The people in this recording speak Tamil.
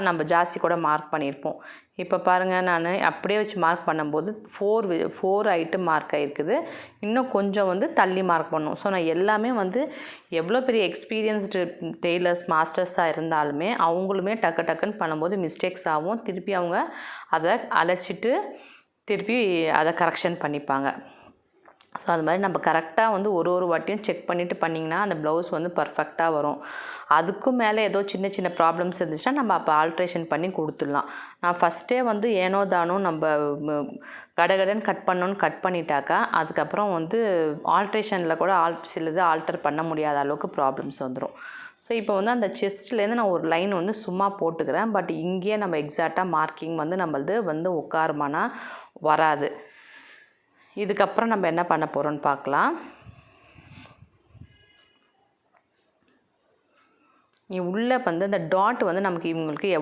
நம்ம ஜாஸ்தி கூட மார்க் பண்ணியிருப்போம். இப்போ பாருங்கள், நான் அப்படியே வச்சு மார்க் பண்ணும்போது 4 ஆகிட்டு மார்க் ஆகிருக்குது. இன்னும் கொஞ்சம் வந்து தள்ளி மார்க் பண்ணணும். ஸோ நான் எல்லாமே வந்து எவ்வளோ பெரிய எக்ஸ்பீரியன்ஸ்டு டெய்லர்ஸ் மாஸ்டர்ஸாக இருந்தாலுமே அவங்களுமே டக்குன்னு பண்ணும்போது மிஸ்டேக்ஸ் ஆகும். திருப்பி அவங்க அதை அழைச்சிட்டு திருப்பி அதை கரெக்ஷன் பண்ணிப்பாங்க. ஸோ அது மாதிரி நம்ம கரெக்டாக வந்து ஒரு வாட்டியும் செக் பண்ணிவிட்டு பண்ணிங்கன்னா அந்த ப்ளவுஸ் வந்து பர்ஃபெக்டாக வரும். அதுக்கும் மேலே ஏதோ சின்ன ப்ராப்ளம்ஸ் இருந்துச்சுன்னா நம்ம அப்போ ஆல்ட்ரேஷன் பண்ணி கொடுத்துடலாம். நான் ஃபஸ்ட்டே வந்து ஏனோ தானோ நம்ம கடகடன்னு கட் பண்ணிட்டாக்கா அதுக்கப்புறம் வந்து ஆல்ட்ரேஷனில் கூட சிலது ஆல்டர் பண்ண முடியாத அளவுக்கு ப்ராப்ளம்ஸ் வந்துடும். ஸோ இப்போ வந்து அந்த செஸ்ட்லேருந்து நான் ஒரு லைன் வந்து சும்மா போட்டுக்கிறேன். பட் இங்கேயே நம்ம எக்ஸாக்டாக மார்க்கிங் வந்து நம்மளது வந்து உட்காருமானா வராது. இதுக்கப்புறம் நம்ம என்ன பண்ண போகிறோம்னு பார்க்கலாம். உள்ளே வந்து அந்த டாட் வந்து நமக்கு இவங்களுக்கு